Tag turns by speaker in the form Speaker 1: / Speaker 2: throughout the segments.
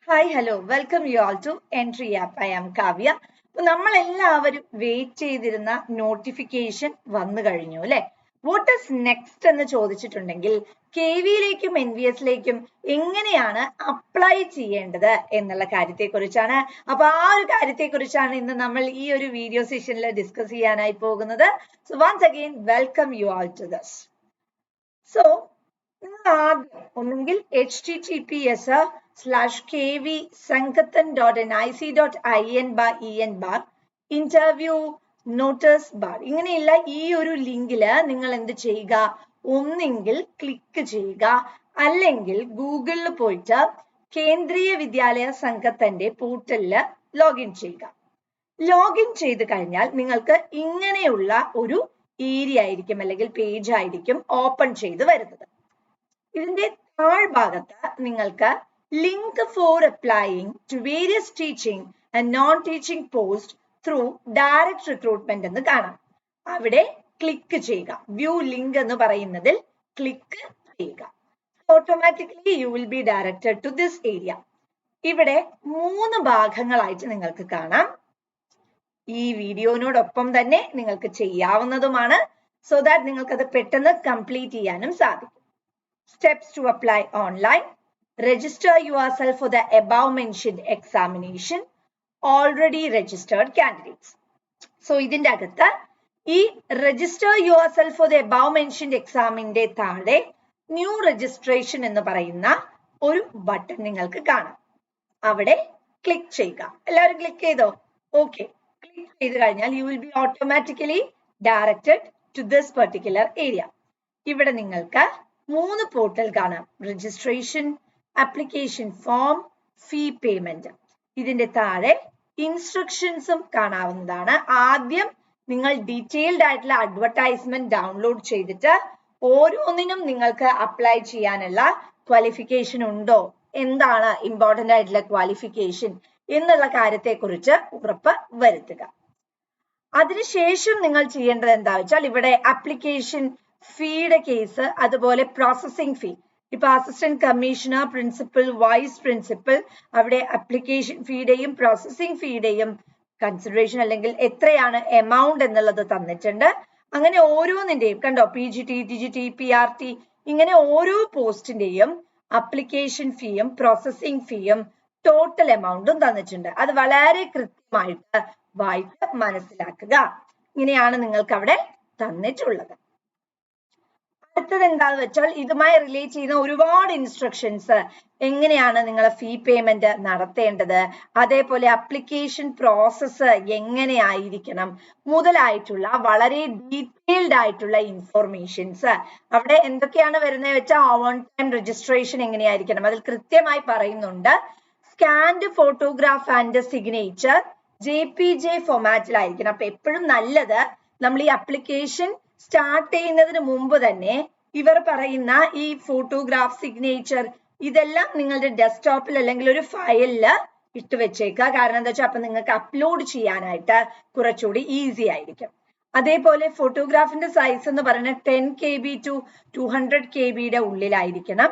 Speaker 1: Hi hello welcome you all to Entri app. I am Kavya. നമ്മളെല്ലാവരും wait ചെയ്തിരുന്ന notification വന്നു കഴിഞ്ഞു അല്ലെ. വാട്ട് ഇസ് നെക്സ്റ്റ് എന്ന് ചോദിച്ചിട്ടുണ്ടെങ്കിൽ KV-യിലേക്കും NVS-ലേക്കും എങ്ങനെയാണ് അപ്ലൈ ചെയ്യേണ്ടത് എന്നുള്ള കാര്യത്തെക്കുറിച്ചാണ്. അപ്പൊ ആ ഒരു കാര്യത്തെക്കുറിച്ചാണ് ഇന്ന് നമ്മൾ ഈ ഒരു വീഡിയോ സെഷനിൽ ഡിസ്കസ് ചെയ്യാനായി പോകുന്നത്. So once again welcome you all to this. So നിങ്ങൾ ആദ്യം ഒന്നെങ്കിൽ https:/kv.sankathan.nic.in/en ഇന്റർവ്യൂ നോട്ടീസ് ബാർ ഇങ്ങനെയുള്ള ഈ ഒരു ലിങ്കില് നിങ്ങൾ എന്ത് ചെയ്യുക, ഒന്നെങ്കിൽ ക്ലിക്ക് ചെയ്യുക, അല്ലെങ്കിൽ ഗൂഗിളിൽ പോയിട്ട് കേന്ദ്രീയ വിദ്യാലയ സംഘത്തിന്റെ പോർട്ടലില് ലോഗിൻ ചെയ്യുക. ലോഗിൻ ചെയ്ത് കഴിഞ്ഞാൽ നിങ്ങൾക്ക് ഇങ്ങനെയുള്ള ഒരു ഏരിയ ആയിരിക്കും അല്ലെങ്കിൽ പേജ് ആയിരിക്കും ഓപ്പൺ ചെയ്ത് വരുന്നത്. ഇതിന്റെ താഴ്ഭാഗത്ത് നിങ്ങൾക്ക് link for applying to various teaching and non teaching post through direct recruitment എന്ന് കാണാം. അവിടെ ക്ലിക്ക് ചെയ്യുക. വ്യൂ ലിങ്ക് എന്ന് പറയുന്നതിൽ ക്ലിക്ക് ചെയ്യുക. Automatically you will be directed to this area. ഇവിടെ 3 ഭാഗങ്ങളായിട്ട് നിങ്ങൾക്ക് കാണാം. ഈ വീഡിയോനോടൊപ്പം തന്നെ നിങ്ങൾക്ക് ചെയ്യാവുന്നതുമാണ്. സോ ദാറ്റ് നിങ്ങൾക്ക് അത് പെട്ടെന്ന് കംപ്ലീറ്റ് ചെയ്യാനും സാധിക്കും. Steps to apply online. Register yourself for the above mentioned examination. Already registered candidates. So ഇതിന്റെ അകത്ത് ഈ register yourself for the above mentioned examന്റെ താഴെ ന്യൂ രജിസ്ട്രേഷൻ എന്ന് പറയുന്ന ഒരു ബട്ടൺ നിങ്ങൾക്ക് കാണാം. അവിടെ ക്ലിക്ക് ചെയ്യുക. എല്ലാവരും ക്ലിക്ക് ചെയ്തോ? ഓക്കെ. ക്ലിക്ക് ചെയ്ത് കഴിഞ്ഞാൽ you will be automatically directed to this particular area. ഇവിടെ നിങ്ങൾക്ക് 3 പോർട്ടൽ കാണാം. Registration, application form, fee payment. ഇതിന്റെ താഴെ ഇൻസ്ട്രക്ഷൻസും കാണാവുന്നതാണ്. ആദ്യം നിങ്ങൾ ഡീറ്റെയിൽഡ് ആയിട്ടുള്ള അഡ്വർടൈസ്മെന്റ് ഡൗൺലോഡ് ചെയ്തിട്ട് ഓരോന്നിനും നിങ്ങൾക്ക് അപ്ലൈ ചെയ്യാനുള്ള ക്വാളിഫിക്കേഷൻ ഉണ്ടോ, എന്താണ് ഇമ്പോർട്ടന്റ് ആയിട്ടുള്ള ക്വാളിഫിക്കേഷൻ എന്നുള്ള കാര്യത്തെക്കുറിച്ച് ഉറപ്പ് വരുത്തുക. അതിനുശേഷം നിങ്ങൾ ചെയ്യേണ്ടത് എന്താ വെച്ചാൽ ഇവിടെ ആപ്ലിക്കേഷൻ ഫീയുടെ കേസ്, അതുപോലെ പ്രോസസിംഗ് ഫീ. ഇപ്പൊ assistant commissioner, principal, vice principal, അവിടെ ആപ്ലിക്കേഷൻ ഫീയുടെയും പ്രോസസിംഗ് ഫീയുടെയും കൺസിഡറേഷൻ അല്ലെങ്കിൽ എത്രയാണ് എമൗണ്ട് എന്നുള്ളത് തന്നിട്ടുണ്ട്. അങ്ങനെ ഓരോന്നിന്റെയും കണ്ടോ, PGT, TGT, PRT ഇങ്ങനെ ഓരോ പോസ്റ്റിന്റെയും ആപ്ലിക്കേഷൻ ഫീയും പ്രോസസിംഗ് ഫീയും ടോട്ടൽ എമൗണ്ടും തന്നിട്ടുണ്ട്. അത് വളരെ കൃത്യമായിട്ട് വായിച്ച് മനസ്സിലാക്കുക. ഇങ്ങനെയാണ് നിങ്ങൾക്ക് അവിടെ തന്നിട്ടുള്ളത്. അടുത്തത് എന്താന്ന് വെച്ചാൽ ഇതുമായി റിലേറ്റ് ചെയ്യുന്ന ഒരുപാട് ഇൻസ്ട്രക്ഷൻസ്, എങ്ങനെയാണ് നിങ്ങൾ ഫീ പേയ്മെന്റ് നടത്തേണ്ടത്, അതേപോലെ ആപ്ലിക്കേഷൻ പ്രോസസ്സ് എങ്ങനെയായിരിക്കണം മുതലായിട്ടുള്ള വളരെ ഡീറ്റെയിൽഡ് ആയിട്ടുള്ള ഇൻഫോർമേഷൻസ്. അവിടെ എന്തൊക്കെയാണ് വരുന്നത് വെച്ചാൽ ഓൺ ടൈം രജിസ്ട്രേഷൻ എങ്ങനെയായിരിക്കണം അതിൽ കൃത്യമായി പറയുന്നുണ്ട്. Scanned photograph and signature JPG ഫോമാറ്റിലായിരിക്കണം. അപ്പൊ എപ്പോഴും നല്ലത് നമ്മൾ ഈ ആപ്ലിക്കേഷൻ സ്റ്റാർട്ട് ചെയ്യുന്നതിന് മുമ്പ് തന്നെ ഇവർ പറയുന്ന ഈ ഫോട്ടോഗ്രാഫ്, സിഗ്നേച്ചർ ഇതെല്ലാം നിങ്ങളുടെ ഡെസ്ക്ടോപ്പിൽ അല്ലെങ്കിൽ ഒരു ഫയലില് ഇട്ട് വെച്ചേക്കുക. കാരണം എന്താ വെച്ചാൽ അപ്പൊ നിങ്ങൾക്ക് അപ്ലോഡ് ചെയ്യാനായിട്ട് കുറച്ചുകൂടി ഈസി ആയിരിക്കും. അതേപോലെ ഫോട്ടോഗ്രാഫിന്റെ സൈസ് എന്ന് പറയുന്നത് 10 KB to 200 KB ഉള്ളിലായിരിക്കണം.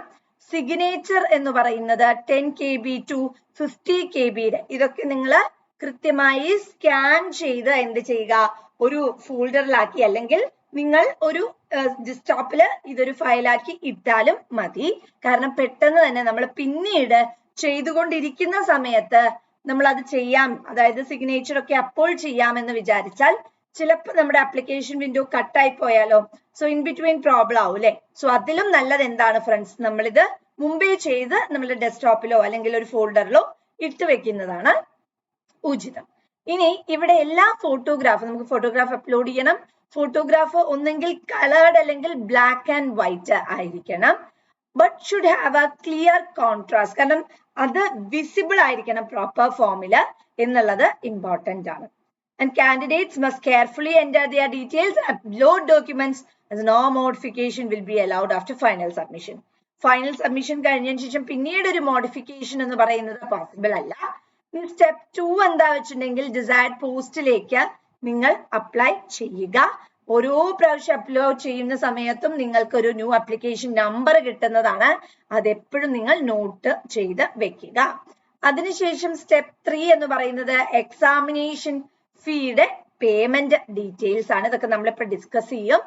Speaker 1: സിഗ്നേച്ചർ എന്ന് പറയുന്നത് 10 KB to 50 KB. ഇതൊക്കെ നിങ്ങൾ കൃത്യമായി സ്കാൻ ചെയ്ത് എന്ത് ചെയ്യുക, ഒരു ഫോൾഡറിലാക്കി അല്ലെങ്കിൽ നിങ്ങൾ ഒരു ഡെസ്ക്ടോപ്പില് ഇതൊരു ഫയലാക്കി ഇട്ടാലും മതി. കാരണം പെട്ടെന്ന് തന്നെ നമ്മൾ പിന്നീട് ചെയ്തുകൊണ്ടിരിക്കുന്ന സമയത്ത് നമ്മൾ അത് ചെയ്യാം, അതായത് സിഗ്നേച്ചർ ഒക്കെ അപ്പോൾ ചെയ്യാമെന്ന് വിചാരിച്ചാൽ ചിലപ്പോൾ നമ്മുടെ ആപ്ലിക്കേഷൻ വിൻഡോ കട്ടായി പോയാലോ, സോ ഇൻ ബിറ്റ്വീൻ പ്രോബ്ലം ആവും അല്ലെ. സോ അതിലും നല്ലത് എന്താണ് ഫ്രണ്ട്സ്, നമ്മളിത് മുമ്പേ ചെയ്ത് നമ്മുടെ ഡെസ്ക്ടോപ്പിലോ അല്ലെങ്കിൽ ഒരു ഫോൾഡറിലോ ഇട്ട് വെക്കുന്നതാണ് ഉചിതം. ഇനി ഇവിടെ എല്ലാ ഫോട്ടോഗ്രാഫും നമുക്ക് ഫോട്ടോഗ്രാഫ് അപ്ലോഡ് ചെയ്യണം. ഫോട്ടോഗ്രാഫ് ഒന്നെങ്കിൽ കളേർഡ് അല്ലെങ്കിൽ ബ്ലാക്ക് ആൻഡ് വൈറ്റ് ആയിരിക്കണം. But should have a clear contrast, കാരണം അത് വിസിബിൾ ആയിരിക്കണം പ്രോപ്പർ ഫോമില് എന്നുള്ളത് ഇമ്പോർട്ടന്റ് ആണ്. And candidates must carefully enter their details and upload documents as no modification will be allowed after final submission. Final submission കഴിഞ്ഞതിന് ശേഷം പിന്നീട് ഒരു മോഡിഫിക്കേഷൻ എന്ന് പറയുന്നത് പോസിബിൾ അല്ല. സ്റ്റെപ്പ് 2 എന്താ വെച്ചിട്ടുണ്ടെങ്കിൽ ഡിസൈർഡ് പോസ്റ്റിലേക്ക് നിങ്ങൾ അപ്ലൈ ചെയ്യുക. ഓരോ പ്രാവശ്യം അപ്ലോഡ് ചെയ്യുന്ന സമയത്തും നിങ്ങൾക്ക് ഒരു ന്യൂ ആപ്ലിക്കേഷൻ നമ്പർ കിട്ടുന്നതാണ്. അതെപ്പോഴും നിങ്ങൾ നോട്ട് ചെയ്ത് വെക്കുക. അതിനുശേഷം സ്റ്റെപ്പ് 3 എന്ന് പറയുന്നത് എക്സാമിനേഷൻ ഫീയുടെ പേയ്മെന്റ് ഡീറ്റെയിൽസ് ആണ്. ഇതൊക്കെ നമ്മളിപ്പോൾ ഡിസ്കസ് ചെയ്യും.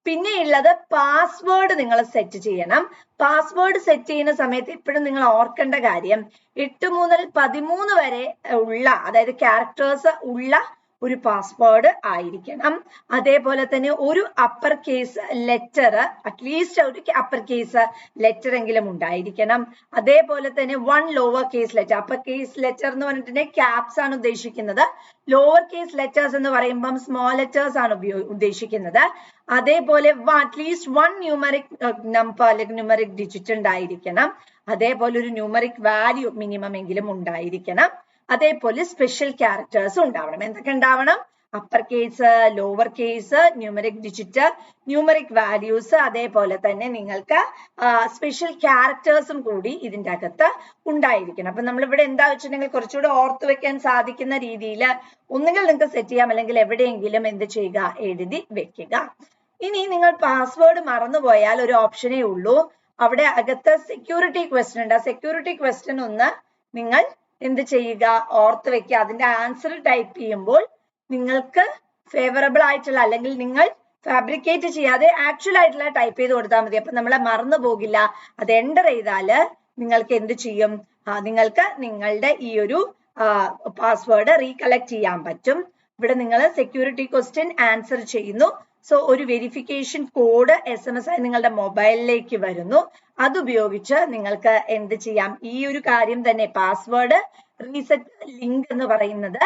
Speaker 1: പിന്നെ ഉള്ളത് പാസ്വേഡ് നിങ്ങൾ സെറ്റ് ചെയ്യണം. പാസ്വേഡ് സെറ്റ് ചെയ്യുന്ന സമയത്ത് എപ്പോഴും നിങ്ങൾ ഓർക്കേണ്ട കാര്യം 8 മുതൽ 13 വരെ ഉള്ള, അതായത് ക്യാരക്ടേഴ്സ് ഉള്ള ഒരു പാസ്വേഡ് ആയിരിക്കണം. അതേപോലെ തന്നെ ഒരു അപ്പർ കേസ് ലെറ്റർ, അറ്റ്ലീസ്റ്റ് ഒരു അപ്പർ കേസ് ലെറ്റർ എങ്കിലും ഉണ്ടായിരിക്കണം. അതേപോലെ തന്നെ 1 lower case letter. Upper case letter എന്ന് പറഞ്ഞിട്ടുണ്ടെങ്കിൽ ക്യാപ്സ് ആണ് ഉദ്ദേശിക്കുന്നത്. ലോവർ കേസ് ലെറ്റേഴ്സ് എന്ന് പറയുമ്പം സ്മോൾ ലെറ്റേഴ്സ് ആണ് ഉദ്ദേശിക്കുന്നത്. അതേപോലെ അറ്റ്ലീസ്റ്റ് 1 ന്യൂമറിക് നമ്പർ അല്ലെങ്കിൽ ന്യൂമറിക് ഡിജിറ്റ് ഉണ്ടായിരിക്കണം. അതേപോലെ ഒരു ന്യൂമറിക് വാല്യൂ മിനിമം എങ്കിലും ഉണ്ടായിരിക്കണം. അതേപോലെ സ്പെഷ്യൽ ക്യാരക്ടേഴ്സ് ഉണ്ടാവണം. എന്തൊക്കെ ഉണ്ടാവണം? Upper case, lower case, numeric digit, numeric values, അതേപോലെ തന്നെ നിങ്ങൾക്ക് സ്പെഷ്യൽ ക്യാരക്ടേഴ്സും കൂടി ഇതിൻ്റെ അകത്ത് ഉണ്ടായിരിക്കണം. അപ്പൊ നമ്മളിവിടെ എന്താ വെച്ചിട്ടുണ്ടെങ്കിൽ കുറച്ചുകൂടെ ഓർത്ത് വെക്കാൻ സാധിക്കുന്ന രീതിയിൽ ഒന്നുകിൽ നിങ്ങൾക്ക് സെറ്റ് ചെയ്യാം, അല്ലെങ്കിൽ എവിടെയെങ്കിലും എന്ത് ചെയ്യുക, എഴുതി വെക്കുക. ഇനി നിങ്ങൾ പാസ്വേഡ് മറന്നുപോയാൽ ഒരു ഓപ്ഷനേ ഉള്ളൂ. അവിടെ അകത്ത് സെക്യൂരിറ്റി ക്വസ്റ്റ്യൻ ഉണ്ട്. ആ സെക്യൂരിറ്റി ക്വസ്റ്റ്യൻ ഒന്ന് നിങ്ങൾ എന്ത് ചെയ്യുക, ഓർത്ത് വെക്കുക. അതിന്റെ ആൻസർ ടൈപ്പ് ചെയ്യുമ്പോൾ നിങ്ങൾക്ക് ഫേവറബിൾ ആയിട്ടുള്ള, അല്ലെങ്കിൽ നിങ്ങൾ ഫാബ്രിക്കേറ്റ് ചെയ്യാതെ ആക്ച്വൽ ആയിട്ടുള്ള ടൈപ്പ് ചെയ്ത് കൊടുത്താൽ മതി. അപ്പൊ നമ്മളെ മറന്നു പോകില്ല. അത് എൻ്റർ ചെയ്താല് നിങ്ങൾക്ക് എന്ത് ചെയ്യും, നിങ്ങൾക്ക് നിങ്ങളുടെ ഈ ഒരു പാസ്വേഡ് റീകളക്ട് ചെയ്യാൻ പറ്റും. ഇവിടെ നിങ്ങൾ സെക്യൂരിറ്റി ക്വസ്റ്റ്യൻ ആൻസർ ചെയ്യുന്നു. സോ ഒരു വെരിഫിക്കേഷൻ കോഡ് SMS ആയി നിങ്ങളുടെ മൊബൈലിലേക്ക് വരുന്നു. അതുപയോഗിച്ച് നിങ്ങൾക്ക് എന്ത് ചെയ്യാം, ഈ ഒരു കാര്യം തന്നെ പാസ്വേഡ് റീസെറ്റ് ലിങ്ക് എന്ന് പറയുന്നത്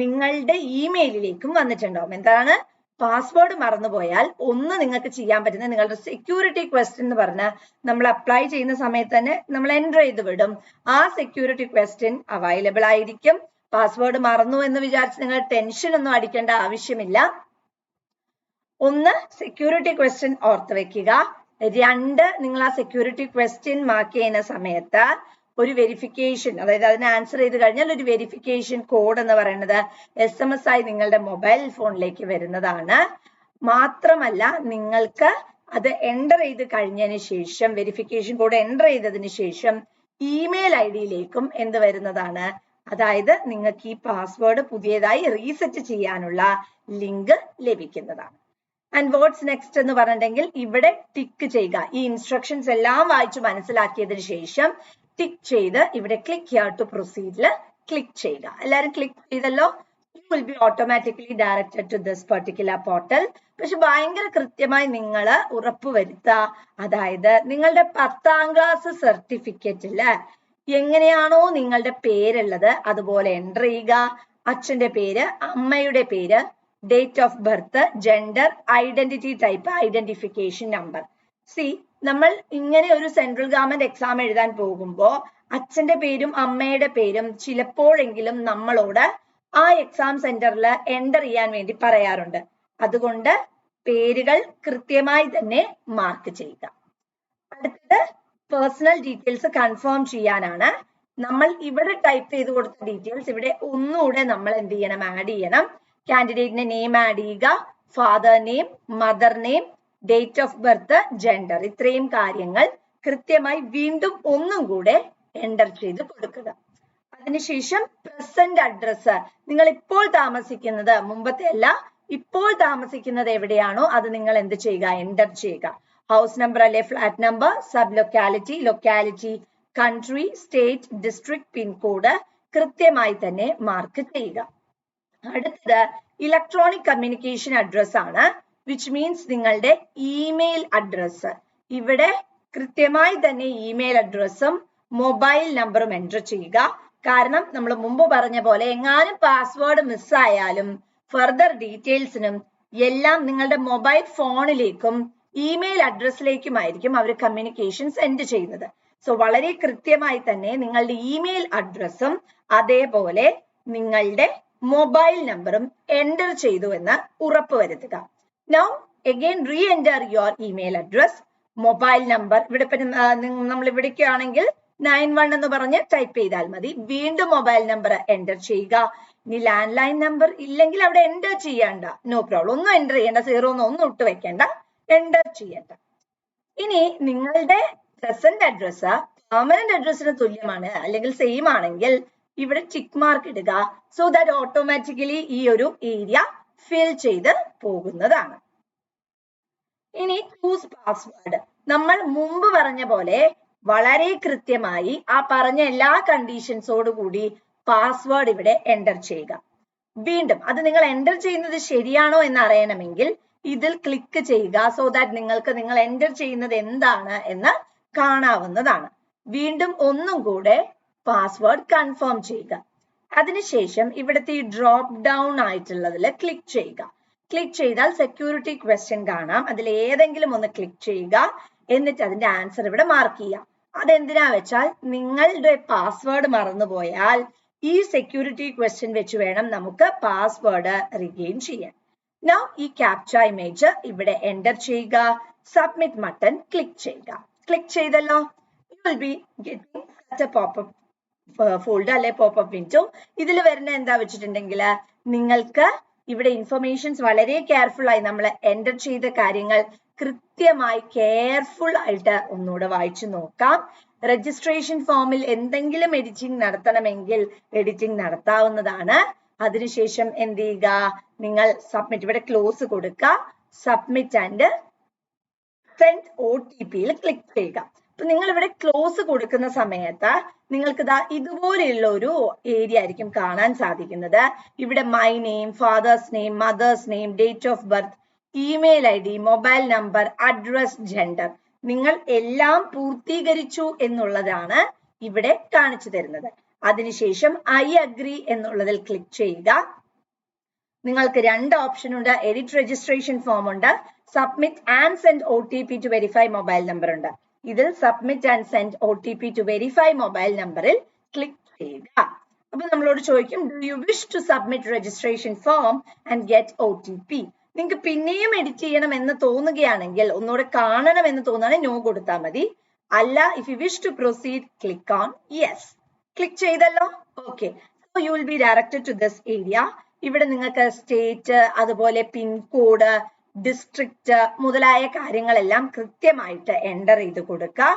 Speaker 1: നിങ്ങളുടെ ഇമെയിലിലേക്കും വന്നിട്ടുണ്ടാവും. എന്താണ്? പാസ്വേഡ് മറന്നുപോയാൽ ഒന്ന് നിങ്ങൾക്ക് ചെയ്യാൻ പറ്റുന്ന, നിങ്ങളുടെ സെക്യൂരിറ്റി ക്വസ്റ്റ്യൻ എന്ന് പറഞ്ഞാൽ നമ്മൾ അപ്ലൈ ചെയ്യുന്ന സമയത്ത് തന്നെ നമ്മൾ എൻ്റർ ചെയ്ത് വിടും. ആ സെക്യൂരിറ്റി ക്വസ്റ്റ്യൻ അവൈലബിൾ ആയിരിക്കും. പാസ്വേഡ് മറന്നു എന്ന് വിചാരിച്ച് നിങ്ങൾ ടെൻഷൻ ഒന്നും അടിക്കേണ്ട ആവശ്യമില്ല. ഒന്ന്, സെക്യൂരിറ്റി ക്വസ്റ്റ്യൻ ഓർത്ത് വെക്കുക. 2, നിങ്ങൾ ആ സെക്യൂരിറ്റി ക്വസ്റ്റ്യൻ മാർക്ക് ചെയ്യുന്ന സമയത്ത് ഒരു വെരിഫിക്കേഷൻ, അതായത് അതിന് ആൻസർ ചെയ്ത് കഴിഞ്ഞാൽ ഒരു വെരിഫിക്കേഷൻ കോഡ് എന്ന് പറയുന്നത് SMS ആയി നിങ്ങളുടെ മൊബൈൽ ഫോണിലേക്ക് വരുന്നതാണ്. മാത്രമല്ല നിങ്ങൾക്ക് അത് എൻ്റർ ചെയ്ത് കഴിഞ്ഞതിന് ശേഷം, വെരിഫിക്കേഷൻ കോഡ് എൻ്റർ ചെയ്തതിന് ശേഷം ഇമെയിൽ ID-യിലേക്കും എന്ത് വരുന്നതാണ്, അതായത് നിങ്ങൾക്ക് ഈ പാസ്വേഡ് പുതിയതായി റീസെറ്റ് ചെയ്യാനുള്ള ലിങ്ക് ലഭിക്കുന്നതാണ്. ആൻഡ് വാട്ട്സ് നെക്സ്റ്റ് എന്ന് പറഞ്ഞിട്ടുണ്ടെങ്കിൽ ഇവിടെ ടിക്ക് ചെയ്യുക. ഈ ഇൻസ്ട്രക്ഷൻസ് എല്ലാം വായിച്ച് മനസ്സിലാക്കിയതിന് ശേഷം ടിക്ക് ചെയ്ത് ഇവിടെ ക്ലിക്ക് ഹിയർ ടു പ്രൊസീഡിൽ ക്ലിക്ക് ചെയ്യുക. എല്ലാവരും ക്ലിക്ക് ചെയ്തല്ലോ. You will be automatically directed to this particular portal. പക്ഷെ ഭയങ്കര കൃത്യമായി നിങ്ങൾ ഉറപ്പുവരുത്തുക, അതായത് നിങ്ങളുടെ 10ാം ക്ലാസ് സർട്ടിഫിക്കറ്റില് എങ്ങനെയാണോ നിങ്ങളുടെ പേരുള്ളത് അതുപോലെ എൻ്റർ ചെയ്യുക. അച്ഛന്റെ പേര്, അമ്മയുടെ പേര്, date of birth, gender, identity type, identification number. നമ്മൾ ഇങ്ങനെ ഒരു സെൻട്രൽ ഗവൺമെന്റ് എക്സാം എഴുതാൻ പോകുമ്പോൾ അച്ഛന്റെ പേരും അമ്മയുടെ പേരും ചിലപ്പോഴെങ്കിലും നമ്മളോട് ആ എക്സാം സെന്ററിൽ എൻ്റർ ചെയ്യാൻ വേണ്ടി പറയാറുണ്ട്. അതുകൊണ്ട് പേരുകൾ കൃത്യമായി തന്നെ മാർക്ക് ചെയ്യുക. അടുത്തത് പേഴ്സണൽ ഡീറ്റെയിൽസ് കൺഫേം ചെയ്യാനാണ്. നമ്മൾ ഇവിടെ ടൈപ്പ് ചെയ്ത് കൊടുത്ത ഡീറ്റെയിൽസ് ഇവിടെ ഒന്നുകൂടെ നമ്മൾ എന്ത് ചെയ്യണം, ആഡ് ചെയ്യണം. കാൻഡിഡേറ്റിന്റെ നെയിം ആഡ് ചെയ്യുക, father name, mother name, date of birth, gender, ഇത്രയും കാര്യങ്ങൾ കൃത്യമായി വീണ്ടും ഒന്നും കൂടെ എൻ്റർ ചെയ്ത് കൊടുക്കുക. അതിനുശേഷം പ്രസന്റ് അഡ്രസ്സ്, നിങ്ങൾ ഇപ്പോൾ താമസിക്കുന്നത്, മുമ്പത്തെ അല്ല, ഇപ്പോൾ താമസിക്കുന്നത് എവിടെയാണോ അത് നിങ്ങൾ എന്ത് ചെയ്യുക, എൻ്റർ ചെയ്യുക. ഹൗസ് നമ്പർ അല്ലെ flat number, sub locality, locality, country, state, district, pincode കൃത്യമായി തന്നെ മാർക്ക് ചെയ്യുക. അടുത്തത് ഇലക്ട്രോണിക് കമ്മ്യൂണിക്കേഷൻ അഡ്രസ് ആണ്, വിച്ച് മീൻസ് നിങ്ങളുടെ ഇമെയിൽ അഡ്രസ്. ഇവിടെ കൃത്യമായി തന്നെ ഇമെയിൽ അഡ്രസ്സും മൊബൈൽ നമ്പറും എൻ്റർ ചെയ്യുക. കാരണം നമ്മൾ മുമ്പ് പറഞ്ഞ പോലെ എങ്ങാനും പാസ്വേഡ് മിസ്സായാലും ഫർദർ ഡീറ്റെയിൽസിനും എല്ലാം നിങ്ങളുടെ മൊബൈൽ ഫോണിലേക്കും ഇമെയിൽ അഡ്രസ്സിലേക്കുമായിരിക്കും അവർ കമ്മ്യൂണിക്കേഷൻ സെൻഡ് ചെയ്യുന്നത്. സോ വളരെ കൃത്യമായി തന്നെ നിങ്ങളുടെ ഇമെയിൽ അഡ്രസ്സും അതേപോലെ നിങ്ങളുടെ മൊബൈൽ നമ്പറും എൻ്റർ ചെയ്തു എന്ന് ഉറപ്പുവരുത്തുക. Now again re enter your email address, mobile number. ഇവിടെ നമ്മൾ ഇവിടേക്ക് ആണെങ്കിൽ 91 എന്ന് പറഞ്ഞ് ടൈപ്പ് ചെയ്താൽ മതി. വീണ്ടും മൊബൈൽ നമ്പർ എൻ്റർ ചെയ്യുക. ഇനി ലാൻഡ് ലൈൻ നമ്പർ ഇല്ലെങ്കിൽ അവിടെ എൻ്റർ ചെയ്യണ്ട, നോ പ്രോബ്ലം, ഒന്നും എൻ്റർ ചെയ്യേണ്ട, 0 ഒന്നും ഇട്ട് വെക്കേണ്ട, എൻ്റർ ചെയ്യണ്ട. ഇനി നിങ്ങളുടെ പ്രസന്റ് അഡ്രസ് പെർമനന്റ് അഡ്രസ്സിന് തുല്യമാണ് അല്ലെങ്കിൽ സെയിം ആണെങ്കിൽ ഇവിടെ ടിക്ക് മാർക്ക് ഇടുക. സോ ദാറ്റ് ഓട്ടോമാറ്റിക്കലി ഈ ഒരു ഏരിയ ഫിൽ ചെയ്ത് പോകുന്നതാണ്. ഇനി ചൂസ് പാസ്വേഡ്. നമ്മൾ മുമ്പ് പറഞ്ഞ പോലെ വളരെ കൃത്യമായി ആ പറഞ്ഞ എല്ലാ കണ്ടീഷൻസോട് കൂടി പാസ്വേഡ് ഇവിടെ എൻ്റർ ചെയ്യുക. വീണ്ടും അത് നിങ്ങൾ എൻ്റർ ചെയ്യുന്നത് ശരിയാണോ എന്ന് അറിയണമെങ്കിൽ ഇതിൽ ക്ലിക്ക് ചെയ്യുക. സോ ദാറ്റ് നിങ്ങൾക്ക് നിങ്ങൾ എൻ്റർ ചെയ്യുന്നത് എന്താണ് എന്ന് കാണാവുന്നതാണ്. വീണ്ടും ഒന്നും കൂടെ പാസ്വേഡ് കൺഫേം ചെയ്യുക. അതിനുശേഷം ഇവിടുത്തെ ഈ ഡ്രോപ്പ് ഡൗൺ ആയിട്ടുള്ളതിൽ ക്ലിക്ക് ചെയ്യുക. ക്ലിക്ക് ചെയ്താൽ സെക്യൂരിറ്റി ക്വസ്റ്റ്യൻ കാണാം. അതിൽ ഏതെങ്കിലും ഒന്ന് ക്ലിക്ക് ചെയ്യുക. എന്നിട്ട് അതിന്റെ ആൻസർ ഇവിടെ മാർക്ക് ചെയ്യാം. അതെന്തിനാ വെച്ചാൽ നിങ്ങളുടെ പാസ്വേഡ് മറന്നുപോയാൽ ഈ സെക്യൂരിറ്റി ക്വസ്റ്റ്യൻ വെച്ച് വേണം നമുക്ക് പാസ്വേഡ് റിഗെയിൻ ചെയ്യാൻ. നൗ ഈ ക്യാപ്ച ഇമേജ് ഇവിടെ എൻ്റർ ചെയ്യുക. സബ്മിറ്റ് ബട്ടൺ ക്ലിക്ക് ചെയ്യുക. ക്ലിക്ക് ചെയ്തല്ലോ, you will be getting popup folder അല്ലെ പോപ്പപ്പ് വിൻഡോ. ഇതിൽ വരുന്ന എന്താ വെച്ചിട്ടുണ്ടെങ്കിൽ നിങ്ങൾക്ക് ഇവിടെ ഇൻഫർമേഷൻസ് വളരെ കെയർഫുൾ ആയി നമ്മൾ എൻ്റർ ചെയ്ത കാര്യങ്ങൾ കൃത്യമായി കെയർഫുൾ ആയിട്ട് ഒന്നുകൂടെ വായിച്ചു നോക്കാം. രജിസ്ട്രേഷൻ ഫോമിൽ എന്തെങ്കിലും എഡിറ്റിംഗ് നടത്തണമെങ്കിൽ എഡിറ്റിംഗ് നടത്താവുന്നതാണ്. അതിനുശേഷം എന്ത് ചെയ്യുക, നിങ്ങൾ സബ്മിറ്റ് ഇവിടെ ക്ലോസ് കൊടുക്കുക. Submit and send OTP click ചെയ്യുക. അപ്പൊ നിങ്ങൾ ഇവിടെ ക്ലോസ് കൊടുക്കുന്ന സമയത്ത് നിങ്ങൾക്ക് ഇതുപോലെയുള്ള ഒരു ഏരിയ ആയിരിക്കും കാണാൻ സാധിക്കുന്നത്. ഇവിടെ my name, fathers name, mothers name, date of birth, email ID, mobile number, address, gender, നിങ്ങൾ എല്ലാം പൂർത്തീകരിച്ചു എന്നുള്ളതാണ് ഇവിടെ കാണിച്ചു തരുന്നത്. അതിനുശേഷം ഐ അഗ്രി എന്നുള്ളതിൽ ക്ലിക്ക് ചെയ്യുക. നിങ്ങൾക്ക് രണ്ട് ഓപ്ഷൻ ഉണ്ട്. എഡിറ്റ് രജിസ്ട്രേഷൻ ഫോം ഉണ്ട്, submit and send OTP to verify mobile number ഉണ്ട്. ഇതിൽ submit and send OTP to verify mobile നമ്പറിൽ ക്ലിക്ക് ചെയ്യുക. അപ്പൊ നമ്മളോട് ചോദിക്കും, do you wish to submit registration form and get OTP. നിങ്ങൾക്ക് പിന്നെയും എഡിറ്റ് ചെയ്യണം എന്ന് തോന്നുകയാണെങ്കിൽ, ഒന്നുകൂടെ കാണണം എന്ന് തോന്നുകയാണെങ്കിൽ നോ കൊടുത്താൽ മതി. അല്ല, if you wish to proceed click on yes. Click ചെയ്തല്ലോ, okay. So you will be directed to this area. ഇവിടെ നിങ്ങൾക്ക് സ്റ്റേറ്റ്, അതുപോലെ പിൻകോഡ്, ഡിസ്ട്രിക്റ്റ് മുതലായ കാര്യങ്ങളെല്ലാം കൃത്യമായിട്ട് എൻ്റർ ചെയ്ത് കൊടുക്കുക.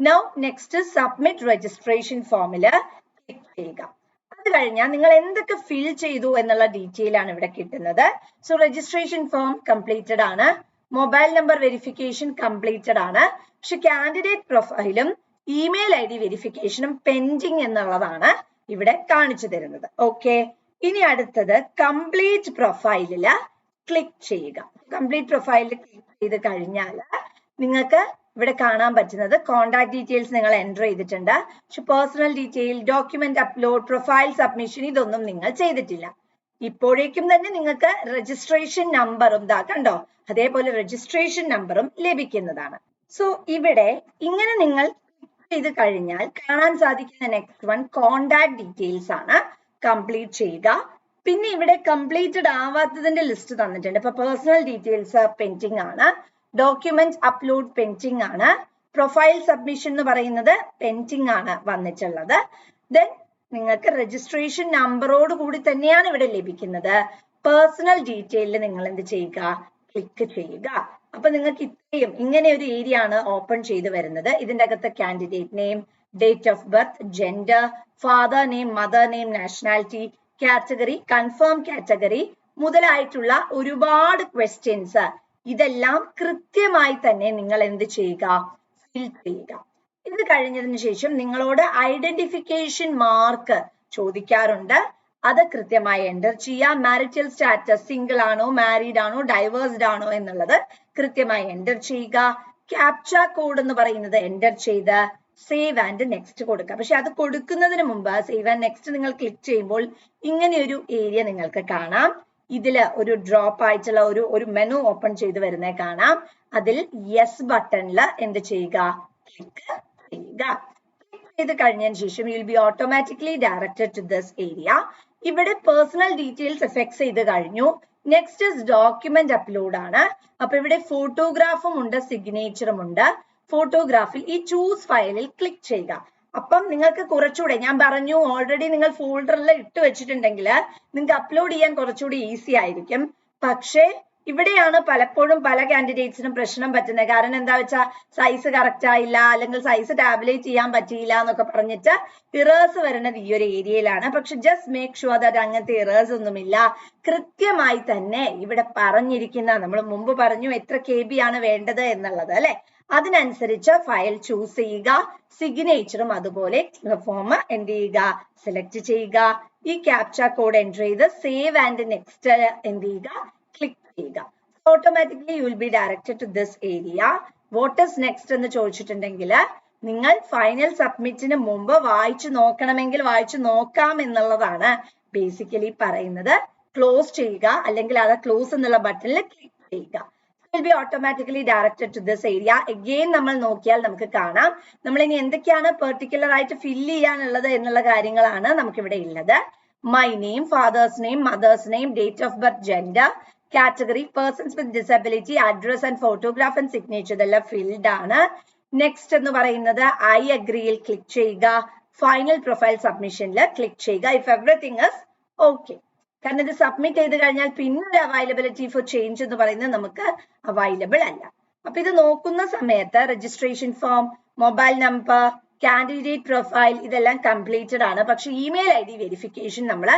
Speaker 1: നൗ നെക്സ്റ്റ് സബ്മിറ്റ് രജിസ്ട്രേഷൻ ഫോമില് ക്ലിക്ക് ചെയ്യുക. അത് കഴിഞ്ഞാൽ നിങ്ങൾ എന്തൊക്കെ ഫിൽ ചെയ്തു എന്നുള്ള ഡീറ്റെയിൽ ആണ് ഇവിടെ കിട്ടുന്നത്. സോ രജിസ്ട്രേഷൻ ഫോം കംപ്ലീറ്റഡ് ആണ്, മൊബൈൽ നമ്പർ വെരിഫിക്കേഷൻ കംപ്ലീറ്റഡ് ആണ്. പക്ഷെ കാൻഡിഡേറ്റ് പ്രൊഫൈലും ഇമെയിൽ ID വെരിഫിക്കേഷനും പെൻഡിങ് എന്നുള്ളതാണ് ഇവിടെ കാണിച്ചു തരുന്നത്. ഓക്കെ, ഇനി അടുത്തത് കംപ്ലീറ്റ് പ്രൊഫൈലില് ക്ലിക്ക് ചെയ്യുക. കംപ്ലീറ്റ് പ്രൊഫൈലിൽ ക്ലിക്ക് ചെയ്ത് കഴിഞ്ഞാൽ നിങ്ങൾക്ക് ഇവിടെ കാണാൻ പറ്റുന്നത് കോൺടാക്ട് ഡീറ്റെയിൽസ് നിങ്ങൾ എൻ്റർ ചെയ്തിട്ടുണ്ട്. പക്ഷെ personal detail, document upload, profile submission ഇതൊന്നും നിങ്ങൾ ചെയ്തിട്ടില്ല. ഇപ്പോഴേക്കും തന്നെ നിങ്ങൾക്ക് രജിസ്ട്രേഷൻ നമ്പറും കണ്ടോ, അതേപോലെ രജിസ്ട്രേഷൻ നമ്പറും ലഭിക്കുന്നതാണ്. സോ ഇവിടെ ഇങ്ങനെ നിങ്ങൾ ക്ലിക്ക് ചെയ്ത് കഴിഞ്ഞാൽ കാണാൻ സാധിക്കുന്ന നെക്സ്റ്റ് വൺ കോൺടാക്ട് ഡീറ്റെയിൽസ് ആണ്. കംപ്ലീറ്റ് ചെയ്യുക. പിന്നെ ഇവിടെ കംപ്ലീറ്റഡ് ആവാത്തതിന്റെ ലിസ്റ്റ് തന്നിട്ടുണ്ട്. ഇപ്പൊ പേഴ്സണൽ ഡീറ്റെയിൽസ് പെൻഡിങ് ആണ്, ഡോക്യുമെന്റ് അപ്ലോഡ് പെൻഡിങ് ആണ്, പ്രൊഫൈൽ സബ്മിഷൻ എന്ന് പറയുന്നത് പെൻഡിങ് ആണ് വന്നിട്ടുള്ളത്. ദെൻ നിങ്ങൾക്ക് രജിസ്ട്രേഷൻ നമ്പറോട് കൂടി തന്നെയാണ് ഇവിടെ ലഭിക്കുന്നത്. പേഴ്സണൽ ഡീറ്റെയിലിൽ നിങ്ങൾ എന്ത് ചെയ്യുക, ക്ലിക്ക് ചെയ്യുക. അപ്പൊ നിങ്ങൾക്ക് ഇത്രയും ഇങ്ങനെ ഒരു ഏരിയ ആണ് ഓപ്പൺ ചെയ്ത് വരുന്നത്. ഇതിന്റെ അകത്ത് candidate name, date of birth, gender, father name, mother name, nationality, category, confirm category മുതലായിട്ടുള്ള ഒരുപാട് ക്വസ്റ്റ്യൻസ് ഇതെല്ലാം കൃത്യമായി തന്നെ നിങ്ങൾ എന്ത് ചെയ്യുക, ഫിൽ ചെയ്യുക. ഇത് കഴിഞ്ഞതിന് ശേഷം നിങ്ങളോട് ഐഡന്റിഫിക്കേഷൻ മാർക്ക് ചോദിക്കാറുണ്ട്. അത് കൃത്യമായി എൻ്റർ ചെയ്യുക. മാരിറ്റൽ സ്റ്റാറ്റസ് സിംഗിൾ ആണോ, മാരീഡ് ആണോ, ഡൈവേഴ്സ്ഡ് ആണോ എന്നുള്ളത് കൃത്യമായി എൻ്റർ ചെയ്യുക. ക്യാപ്ച കോഡ് എന്ന് പറയുന്നത് എൻ്റർ ചെയ്ത് സേവ് ആൻഡ് നെക്സ്റ്റ് കൊടുക്കുക. പക്ഷെ അത് കൊടുക്കുന്നതിന് മുമ്പ് സേവ് ആൻഡ് നെക്സ്റ്റ് നിങ്ങൾ ക്ലിക്ക് ചെയ്യുമ്പോൾ ഇങ്ങനെ ഒരു ഏരിയ നിങ്ങൾക്ക് കാണാം. ഇതിൽ ഒരു ഡ്രോപ്പ് ആയിട്ടുള്ള ഒരു മെനു ഓപ്പൺ ചെയ്ത് വരുന്നത് കാണാം. അതിൽ യെസ് ബട്ടണിൽ എന്ത് ചെയ്യുക, ക്ലിക്ക് ചെയ്യുക. ക്ലിക്ക് ചെയ്ത് കഴിഞ്ഞതിന് ശേഷം you will be automatically directed to this area. ഇവിടെ പേഴ്സണൽ ഡീറ്റെയിൽസ് എഫക്ട് ചെയ്ത് കഴിഞ്ഞു. നെക്സ്റ്റ് ഇസ് ഡോക്യുമെന്റ് അപ്ലോഡ് ആണ്. അപ്പൊ ഇവിടെ ഫോട്ടോഗ്രാഫും ഉണ്ട്, സിഗ്നേച്ചറും ഉണ്ട്. ഫോട്ടോഗ്രാഫിൽ ഈ ചൂസ് ഫയലിൽ ക്ലിക്ക് ചെയ്യുക. അപ്പം നിങ്ങൾക്ക് കുറച്ചുകൂടെ, ഞാൻ പറഞ്ഞു ഓൾറെഡി നിങ്ങൾ ഫോൾഡറിൽ ഇട്ട് വെച്ചിട്ടുണ്ടെങ്കിൽ നിങ്ങൾക്ക് അപ്ലോഡ് ചെയ്യാൻ കുറച്ചുകൂടി ഈസി ആയിരിക്കും. പക്ഷേ ഇവിടെയാണ് പലപ്പോഴും പല കാൻഡിഡേറ്റ്സിനും പ്രശ്നം പറ്റുന്നത്. കാരണം എന്താ വെച്ചാൽ സൈസ് കറക്റ്റ് ആയില്ല, അല്ലെങ്കിൽ സൈസ് ടാബുലേറ്റ് ചെയ്യാൻ പറ്റിയില്ല എന്നൊക്കെ പറഞ്ഞിട്ട് ഇറേഴ്സ് വരുന്നത് ഈ ഒരു ഏരിയയിലാണ്. പക്ഷെ ജസ്റ്റ് മേക്ക് ഷുവർ ദാറ്റ് അങ്ങനത്തെ ഇറേഴ്സ് ഒന്നുമില്ല. കൃത്യമായി തന്നെ ഇവിടെ പറഞ്ഞിരിക്കുന്ന, നമ്മൾ മുമ്പ് പറഞ്ഞു എത്ര KB ആണ് വേണ്ടത് എന്നുള്ളത് അല്ലെ, അതിനനുസരിച്ച് ഫയൽ ചൂസ് ചെയ്യുക, സിഗ്നേച്ചറും അതുപോലെ ഫോം എന്ത് ചെയ്യുക, സെലക്ട് ചെയ്യുക. ഈ ക്യാപ്ച കോഡ് എൻ്റർ ചെയ്ത് സേവ് ആൻഡ് നെക്സ്റ്റ് എന്ത് ചെയ്യുക, ക്ലിക്ക് ചെയ്യുക. Automatically you will be directed to this area. What is next എന്ന് ചോദിച്ചിട്ടുണ്ടെങ്കിൽ നിങ്ങൾ ഫൈനൽ സബ്മിറ്റിന് മുമ്പ് വായിച്ചു നോക്കണമെങ്കിൽ വായിച്ചു നോക്കാം എന്നുള്ളതാണ് ബേസിക്കലി പറയുന്നത്. ക്ലോസ് ചെയ്യുക, അല്ലെങ്കിൽ അത് ക്ലോസ് എന്നുള്ള ബട്ടണിൽ ക്ലിക്ക് ചെയ്യുക. will be automatically directed to this area. Again നമ്മൾ നോക്കിയാൽ നമുക്ക് കാണാം നമ്മൾ ഇനി എന്തൊക്കെയാണ് പെർട്ടിക്കുലർ ആയിട്ട് ഫില്ല് ചെയ്യാനുള്ളത് എന്നുള്ള കാര്യങ്ങളാണ് നമുക്ക് ഇവിടെ ഉള്ളത്. My name, father's name, mother's name, date of birth, gender, category, persons with disability, address and photograph and signature ഇതെല്ലാം ഫിൽഡ് ആണ്. നെക്സ്റ്റ് എന്ന് പറയുന്നത് I agree-യിൽ ക്ലിക്ക് ചെയ്യുക. ഫൈനൽ പ്രൊഫൈൽ സബ്മിഷനിൽ ക്ലിക്ക് ചെയ്യുക. If everything is okay. കാരണം ഇത് സബ്മിറ്റ് ചെയ്ത് കഴിഞ്ഞാൽ പിന്നെ അവൈലബിലിറ്റി ഫോർ ചേഞ്ച് എന്ന് പറയുന്നത് നമുക്ക് അവൈലബിൾ അല്ല. അപ്പൊ ഇത് നോക്കുന്ന സമയത്ത് registration form, mobile number, candidate profile ഇതെല്ലാം കംപ്ലീറ്റഡ് ആണ്. പക്ഷെ ഇമെയിൽ ID വെരിഫിക്കേഷൻ നമ്മൾ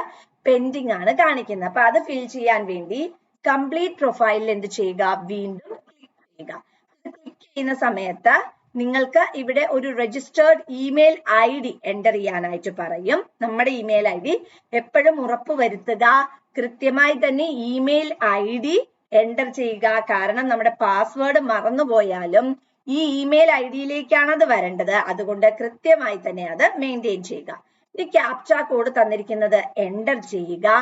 Speaker 1: പെൻഡിങ് ആണ് കാണിക്കുന്നത്. അപ്പൊ അത് ഫിൽ ചെയ്യാൻ വേണ്ടി കംപ്ലീറ്റ് പ്രൊഫൈലിൽ എന്ത് ചെയ്യുക, വീണ്ടും ക്ലിക്ക് ചെയ്യുക. ക്ലിക്ക് ചെയ്യുന്ന സമയത്ത് നിങ്ങൾക്ക് ഇവിടെ ഒരു രജിസ്റ്റേർഡ് ഇമെയിൽ ID എൻ്റർ ചെയ്യാനായിട്ട് പറയും. നമ്മുടെ ഇമെയിൽ ID എപ്പോഴും ഉറപ്പ് വരുത്തുക, കൃത്യമായി തന്നെ ഇമെയിൽ ID എൻ്റർ ചെയ്യുക. കാരണം നമ്മുടെ പാസ്വേഡ് മറന്നുപോയാലും ഈ ഇമെയിൽ ID-യിലേക്കാണ് അത് വരേണ്ടത്. അതുകൊണ്ട് കൃത്യമായി തന്നെ അത് മെയിൻറ്റെയിൻ ചെയ്യുക. ഈ ക്യാപ്ച കോഡ് തന്നിരിക്കുന്നത് എൻ്റർ ചെയ്യുക.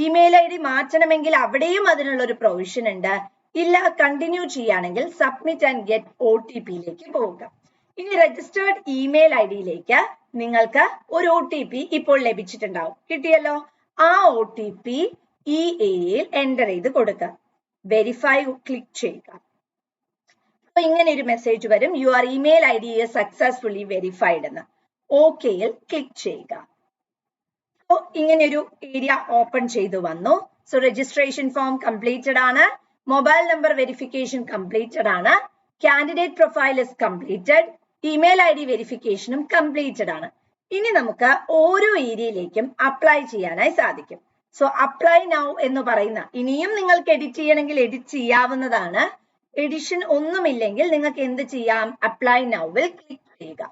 Speaker 1: ഇമെയിൽ ID മാറ്റണമെങ്കിൽ അവിടെയും അതിനുള്ള ഒരു പ്രൊവിഷൻ ഉണ്ട്. ഇല്ല, കണ്ടിന്യൂ ചെയ്യുകയാണെങ്കിൽ സബ്മിറ്റ് ആൻഡ് ഗെറ്റ് OTP-യിലേക്ക് പോവുക. ഇനി രജിസ്റ്റേർഡ് ഇമെയിൽ ID-യിലേക്ക് നിങ്ങൾക്ക് ഒരു OTP ഇപ്പോൾ ലഭിച്ചിട്ടുണ്ടാവും, കിട്ടിയല്ലോ. ആ OTP ഈ ഏരിയയിൽ എൻ്റർ ചെയ്ത് കൊടുക്കുക. വെരിഫൈ ക്ലിക്ക് ചെയ്യുക. അപ്പൊ ഇങ്ങനെ ഒരു മെസ്സേജ് വരും, your email ID is successfully verified എന്ന്. ഓക്കെയിൽ ക്ലിക്ക് ചെയ്യുക. സോ ഇങ്ങനെ ഒരു ഏരിയ ഓപ്പൺ ചെയ്തു വന്നു. സോ രജിസ്ട്രേഷൻ ഫോം കംപ്ലീറ്റഡ് ആണ്, മൊബൈൽ നമ്പർ വെരിഫിക്കേഷൻ കംപ്ലീറ്റഡ് ആണ്, candidate profile is completed, email ID വെരിഫിക്കേഷനും കംപ്ലീറ്റഡ് ആണ്. ഇനി നമുക്ക് ഓരോ ഏരിയയിലേക്കും അപ്ലൈ ചെയ്യാനായി സാധിക്കും. സോ അപ്ലൈ നൗ എന്ന് പറയുന്ന, ഇനിയും നിങ്ങൾക്ക് എഡിറ്റ് ചെയ്യണമെങ്കിൽ എഡിറ്റ് ചെയ്യാവുന്നതാണ്. എഡിഷൻ ഒന്നുമില്ലെങ്കിൽ നിങ്ങൾക്ക് എന്ത് ചെയ്യാം, അപ്ലൈ നൗവിൽ ക്ലിക്ക് ചെയ്യുക.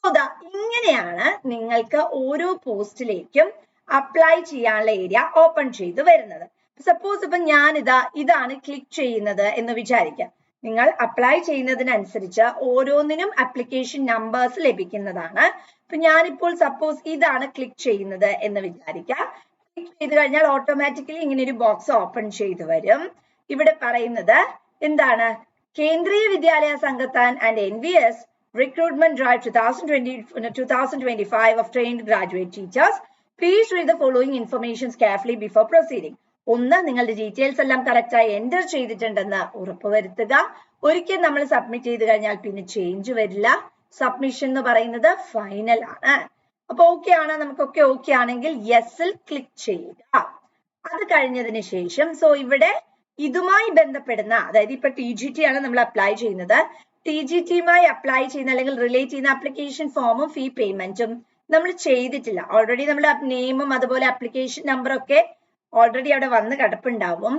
Speaker 1: സോ ഇങ്ങനെയാണ് നിങ്ങൾക്ക് ഓരോ പോസ്റ്റിലേക്കും അപ്ലൈ ചെയ്യാനുള്ള ഏരിയ ഓപ്പൺ ചെയ്തു വരുന്നത്. സപ്പോസ് ഇപ്പൊ ഞാൻ ഇതാണ് ക്ലിക്ക് ചെയ്യുന്നത് എന്ന് വിചാരിക്കാം. നിങ്ങൾ അപ്ലൈ ചെയ്യുന്നതിനനുസരിച്ച് ഓരോന്നിനും ആപ്ലിക്കേഷൻ നമ്പേഴ്സ് ലഭിക്കുന്നതാണ്. അപ്പൊ ഞാനിപ്പോൾ സപ്പോസ് ഇതാണ് ക്ലിക്ക് ചെയ്യുന്നത് എന്ന് വിചാരിക്കാം. ക്ലിക്ക് ചെയ്ത് കഴിഞ്ഞാൽ ഓട്ടോമാറ്റിക്കലി ഇങ്ങനെ ഒരു ബോക്സ് ഓപ്പൺ ചെയ്തു വരും. ഇവിടെ പറയുന്നത് എന്താണ്, കേന്ദ്രീയ വിദ്യാലയ സംഘത്താൻ and NVS recruitment drive 2025 of trained graduate teachers. Please read the following information carefully before proceeding. ഒന്ന്, നിങ്ങളുടെ ഡീറ്റെയിൽസ് എല്ലാം കറക്റ്റ് ആയി എൻ്റർ ചെയ്തിട്ടുണ്ടെന്ന് ഉറപ്പുവരുത്തുക. ഒരിക്കൽ നമ്മൾ സബ്മിറ്റ് ചെയ്ത് കഴിഞ്ഞാൽ പിന്നെ ചേഞ്ച് വരില്ല. സബ്മിഷൻ എന്ന് പറയുന്നത് ഫൈനൽ ആണ്. അപ്പൊ ഓക്കെ ആണ്, നമുക്കൊക്കെ ഓക്കെ ആണെങ്കിൽ യെസിൽ ക്ലിക്ക് ചെയ്യുക. അത് കഴിഞ്ഞതിന് ശേഷം സോ ഇവിടെ ഇതുമായി ബന്ധപ്പെടുന്ന, അതായത് ഇപ്പൊ TGT ആണ് നമ്മൾ അപ്ലൈ ചെയ്യുന്നത്. TGT-യുമായി അപ്ലൈ ചെയ്യുന്ന അല്ലെങ്കിൽ റിലേറ്റ് ചെയ്യുന്ന ആപ്ലിക്കേഷൻ ഫോമും ഫീ പേയ്മെന്റും നമ്മൾ ചെയ്തിട്ടില്ല. ഓൾറെഡി നമ്മുടെ നെയിമും അതുപോലെ ആപ്ലിക്കേഷൻ നമ്പറൊക്കെ ഓൾറെഡി അവിടെ വന്ന് കിടപ്പുണ്ടാവും.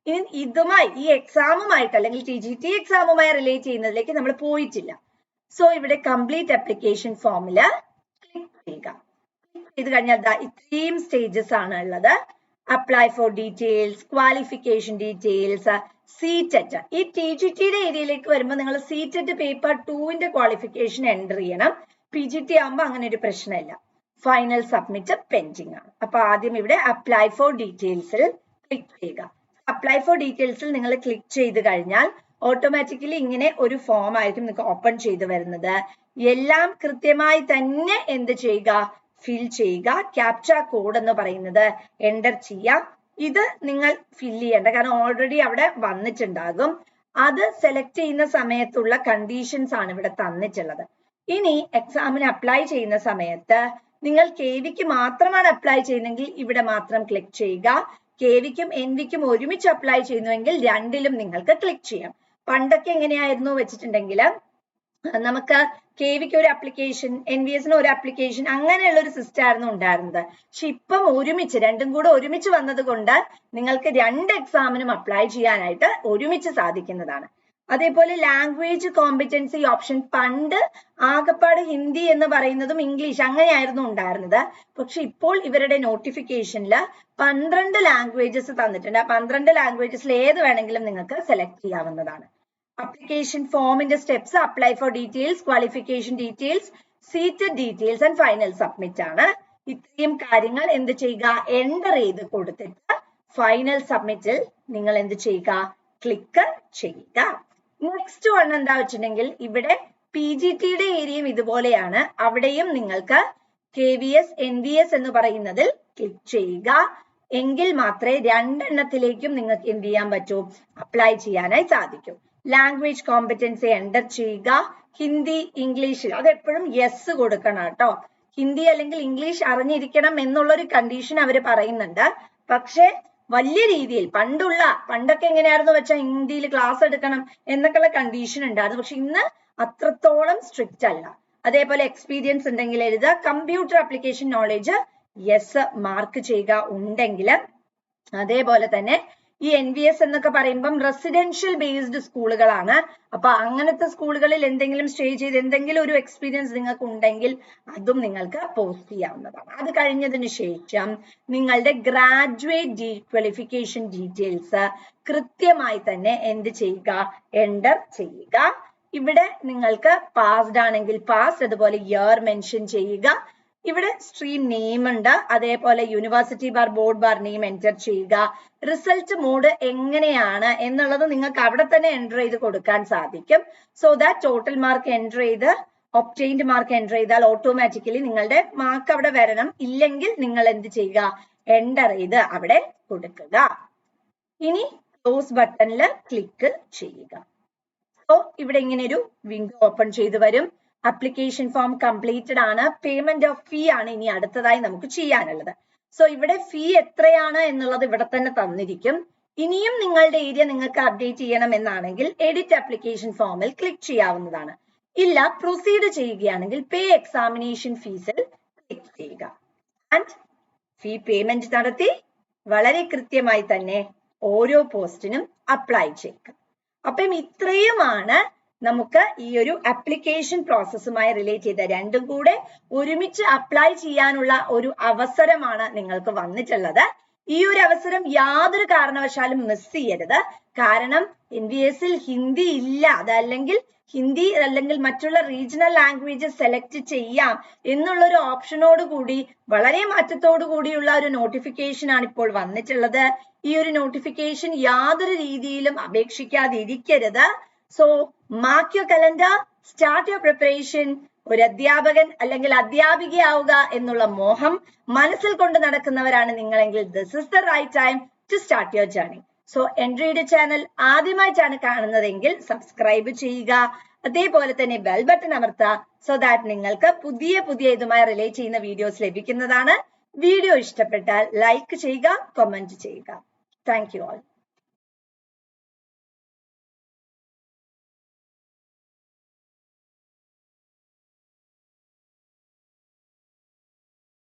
Speaker 1: ഇനി ഇതുമായി ഈ എക്സാമുമായിട്ട് അല്ലെങ്കിൽ TGT എക്സാമുമായി റിലേറ്റ് ചെയ്യുന്നതിലേക്ക് നമ്മൾ പോയിട്ടില്ല. സോ ഇവിടെ കംപ്ലീറ്റ് ആപ്ലിക്കേഷൻ ഫോമിൽ ക്ലിക്ക് ചെയ്യുക. ക്ലിക്ക് ചെയ്ത് കഴിഞ്ഞാൽ ഇത്രയും സ്റ്റേജസ് ആണ് ഉള്ളത്. Apply for details, qualification details, സീറ്ററ്റ്. ഈ TGT-യുടെ ഏരിയയിലേക്ക് വരുമ്പോൾ നിങ്ങൾ സീറ്ററ്റ് പേപ്പർ 2-ന്റെ ക്വാളിഫിക്കേഷൻ എൻ്റർ ചെയ്യണം. PGT ആകുമ്പോൾ അങ്ങനെ ഒരു പ്രശ്നമില്ല. ഫൈനൽ സബ്മിറ്റ് പെൻഡിങ് ആണ്. അപ്പൊ ആദ്യം ഇവിടെ അപ്ലൈ ഫോർ ഡീറ്റെയിൽസിൽ ക്ലിക്ക് ചെയ്യുക. അപ്ലൈ ഫോർ ഡീറ്റെയിൽസിൽ നിങ്ങൾ ക്ലിക്ക് ചെയ്ത് കഴിഞ്ഞാൽ ഓട്ടോമാറ്റിക്കലി ഇങ്ങനെ ഒരു ഫോം ആയിരിക്കും നിങ്ങൾക്ക് ഓപ്പൺ ചെയ്ത് വരുന്നത്. എല്ലാം കൃത്യമായി തന്നെ എന്ത് ചെയ്യുക, ഫിൽ ചെയ്യുക. ക്യാപ്ച കോഡ് എന്ന് പറയുന്നത് എൻ്റർ ചെയ്യാം. ഇത് നിങ്ങൾ ഫിൽ ചെയ്യേണ്ട, കാരണം ഓൾറെഡി അവിടെ വന്നിട്ടുണ്ടാകും. അത് സെലക്ട് ചെയ്യുന്ന സമയത്തുള്ള കണ്ടീഷൻസ് ആണ് ഇവിടെ തന്നിട്ടുള്ളത്. ഇനി എക്സാമിന് അപ്ലൈ ചെയ്യുന്ന സമയത്ത് നിങ്ങൾ KVക്ക് മാത്രമാണ് അപ്ലൈ ചെയ്യുന്നതെങ്കിൽ ഇവിടെ മാത്രം ക്ലിക്ക് ചെയ്യുക. കെവിക്കും എൻവിക്കും ഒരുമിച്ച് അപ്ലൈ ചെയ്യുന്നുവെങ്കിൽ രണ്ടിലും നിങ്ങൾക്ക് ക്ലിക്ക് ചെയ്യാം. പണ്ടൊക്കെ എങ്ങനെയായിരുന്നു വെച്ചിട്ടുണ്ടെങ്കിൽ നമുക്ക് കെവിക്ക് ഒരു ആപ്ലിക്കേഷൻ, NVS ഒരു ആപ്ലിക്കേഷൻ, അങ്ങനെയുള്ള ഒരു സിസ്റ്റം ആയിരുന്നു ഉണ്ടായിരുന്നത്. പക്ഷെ ഇപ്പം ഒരുമിച്ച് രണ്ടും കൂടെ ഒരുമിച്ച് വന്നത് കൊണ്ട് നിങ്ങൾക്ക് 2 എക്സാമിനും അപ്ലൈ ചെയ്യാനായിട്ട് ഒരുമിച്ച് സാധിക്കുന്നതാണ്. അതേപോലെ ലാംഗ്വേജ് കോമ്പറ്റൻസി ഓപ്ഷൻ പണ്ട് ആകപ്പാട് ഹിന്ദി എന്ന് പറയുന്നതും ഇംഗ്ലീഷ് അങ്ങനെയായിരുന്നു ഉണ്ടായിരുന്നത്. പക്ഷെ ഇപ്പോൾ ഇവരുടെ നോട്ടിഫിക്കേഷനിൽ 12 ലാംഗ്വേജസ് തന്നിട്ടുണ്ട്. ആ 12 ലാംഗ്വേജസിൽ ഏത് വേണമെങ്കിലും നിങ്ങൾക്ക് സെലക്ട് ചെയ്യാവുന്നതാണ്. അപ്ലിക്കേഷൻ ഫോമിന്റെ steps apply for details, qualification details, seat details and final submit ആണ്. ഇത്രയും കാര്യങ്ങൾ എന്ത് ചെയ്യുക, എൻ്റർ ചെയ്ത് കൊടുത്തിട്ട് ഫൈനൽ സബ്മിറ്റിൽ നിങ്ങൾ എന്ത് ചെയ്യുക, ക്ലിക്ക് ചെയ്യുക. നെക്സ്റ്റ് വൺ എന്താ വെച്ചിട്ടുണ്ടെങ്കിൽ ഇവിടെ PGTയുടെ ഏരിയയും ഇതുപോലെയാണ്. അവിടെയും നിങ്ങൾക്ക് KVS, NVS എന്ന് പറയുന്നതിൽ ക്ലിക്ക് ചെയ്യുക. എങ്കിൽ മാത്രമേ 2 എണ്ണത്തിലേക്കും നിങ്ങൾക്ക് എന്ത് ചെയ്യാൻ പറ്റൂ, അപ്ലൈ ചെയ്യാനായി സാധിക്കും. ലാംഗ്വേജ് കോമ്പറ്റൻസി എൻ്റർ ചെയ്യുക. ഹിന്ദി, ഇംഗ്ലീഷ് അതെപ്പോഴും യെസ് കൊടുക്കണം കേട്ടോ. ഹിന്ദി അല്ലെങ്കിൽ ഇംഗ്ലീഷ് അറിഞ്ഞിരിക്കണം എന്നുള്ളൊരു കണ്ടീഷൻ അവർ പറയുന്നുണ്ട്. പക്ഷെ വലിയ രീതിയിൽ പണ്ടൊക്കെ എങ്ങനെയായിരുന്നു വെച്ചാൽ ഹിന്ദിയിൽ ക്ലാസ് എടുക്കണം എന്നൊക്കെയുള്ള കണ്ടീഷൻ ഉണ്ടായിരുന്നു. പക്ഷെ ഇന്ന് അത്രത്തോളം സ്ട്രിക്റ്റ് അല്ല. അതേപോലെ എക്സ്പീരിയൻസ് ഉണ്ടെങ്കിൽ എഴുതുക. Computer application knowledge yes mark ചെയ്യുക ഉണ്ടെങ്കിൽ. അതേപോലെ തന്നെ ഈ NVS എന്നൊക്കെ പറയുമ്പം റെസിഡൻഷ്യൽ ബേസ്ഡ് സ്കൂളുകളാണ്. അപ്പൊ അങ്ങനത്തെ സ്കൂളുകളിൽ എന്തെങ്കിലും സ്റ്റേ ചെയ്ത് എന്തെങ്കിലും ഒരു എക്സ്പീരിയൻസ് നിങ്ങൾക്ക് ഉണ്ടെങ്കിൽ അതും നിങ്ങൾക്ക് പോസ്റ്റ് ചെയ്യാവുന്നതാണ്. അത് കഴിഞ്ഞതിന് ശേഷം നിങ്ങളുടെ ഗ്രാജുവേറ്റ് ക്വാളിഫിക്കേഷൻ ഡീറ്റെയിൽസ് കൃത്യമായി തന്നെ എന്ത് ചെയ്യുക, എൻ്റർ ചെയ്യുക. ഇവിടെ നിങ്ങൾക്ക് പാസ്ഡ് ആണെങ്കിൽ പാസ്, അതുപോലെ ഇയർ മെൻഷൻ ചെയ്യുക. ഇവിടെ സ്ട്രീം നെയിം ഉണ്ട്, അതേപോലെ university bar, board bar name enter ചെയ്യുക. റിസൾട്ട് മോഡ് എങ്ങനെയാണ് എന്നുള്ളത് നിങ്ങൾക്ക് അവിടെ തന്നെ എൻ്റർ ചെയ്ത് കൊടുക്കാൻ സാധിക്കും. So that total mark enter ചെയ്ത് ഒബ്റ്റെയിൻഡ് മാർക്ക് എൻ്റർ ചെയ്താൽ ഓട്ടോമാറ്റിക്കലി നിങ്ങളുടെ മാർക്ക് അവിടെ വരണം. ഇല്ലെങ്കിൽ നിങ്ങൾ എന്ത് ചെയ്യുക, എൻ്റർ ചെയ്ത് അവിടെ കൊടുക്കുക. ഇനി ക്ലോസ് ബട്ടണിൽ ക്ലിക്ക് ചെയ്യുക. സോ ഇവിടെ ഇങ്ങനെ ഒരു വിൻഡോ ഓപ്പൺ ചെയ്ത് വരും. അപ്ലിക്കേഷൻ ഫോം കംപ്ലീറ്റഡ് ആണ്. പേയ്മെന്റ് ഓഫ് ഫീ ആണ് ഇനി അടുത്തതായി നമുക്ക് ചെയ്യാനുള്ളത്. സോ ഇവിടെ ഫീ എത്രയാണ് എന്നുള്ളത് ഇവിടെ തന്നെ തന്നിരിക്കും. ഇനിയും നിങ്ങളുടെ ഏരിയ നിങ്ങൾക്ക് അപ്ഡേറ്റ് ചെയ്യണം എന്നാണെങ്കിൽ എഡിറ്റ് ആപ്ലിക്കേഷൻ ഫോമിൽ ക്ലിക്ക് ചെയ്യാവുന്നതാണ്. ഇല്ല, പ്രൊസീഡ് ചെയ്യുകയാണെങ്കിൽ പേ എക്സാമിനേഷൻ ഫീസിൽ ക്ലിക്ക് ചെയ്യുക. ആൻഡ് ഫീ പേയ്മെന്റ് നടത്തി വളരെ കൃത്യമായി തന്നെ ഓരോ പോസ്റ്റിനും അപ്ലൈ ചെയ്യുക. അപ്പം ഇത്രയുമാണ് നമുക്ക് ഈ ഒരു ആപ്ലിക്കേഷൻ പ്രോസസ്സുമായി റിലേറ്റ് ചെയ്ത രണ്ടും കൂടെ ഒരുമിച്ച് അപ്ലൈ ചെയ്യാനുള്ള ഒരു അവസരമാണ് നിങ്ങൾക്ക് വന്നിട്ടുള്ളത്. ഈ ഒരു അവസരം യാതൊരു കാരണവശാലും മിസ് ചെയ്യരുത്. കാരണം NVSൽ ഹിന്ദി ഇല്ല, അതല്ലെങ്കിൽ ഹിന്ദി അല്ലെങ്കിൽ മറ്റുള്ള റീജിയണൽ ലാംഗ്വേജസ് സെലക്ട് ചെയ്യാം എന്നുള്ളൊരു ഓപ്ഷനോട് കൂടി വളരെ മാറ്റത്തോടു കൂടിയുള്ള ഒരു നോട്ടിഫിക്കേഷൻ ആണ് ഇപ്പോൾ വന്നിട്ടുള്ളത്. ഈ ഒരു നോട്ടിഫിക്കേഷൻ യാതൊരു രീതിയിലും അപേക്ഷിക്കാതിരിക്കരുത്. So mark your calendar, start your preparation. ഒരു അധ്യാപകൻ അല്ലെങ്കിൽ അധ്യാപികയാവുക എന്നുള്ള മോഹം മനസ്സിൽ കൊണ്ട് നടക്കുന്നവരാണ് നിങ്ങളെങ്കിൽ this is the right time to start your journey. So എൻട്രിയുടെ ചാനൽ ആദ്യമായിട്ടാണ് കാണുന്നതെങ്കിൽ സബ്സ്ക്രൈബ് ചെയ്യുക. അതേപോലെ തന്നെ ബെൽ ബട്ടൺ അമർത്തുക. സോ ദാറ്റ് നിങ്ങൾക്ക് പുതിയ ഇതുമായി റിലേറ്റ് ചെയ്യുന്ന വീഡിയോസ് ലഭിക്കുന്നതാണ്. വീഡിയോ ഇഷ്ടപ്പെട്ടാൽ ലൈക്ക് ചെയ്യുക, കമന്റ് ചെയ്യുക. Thank you all.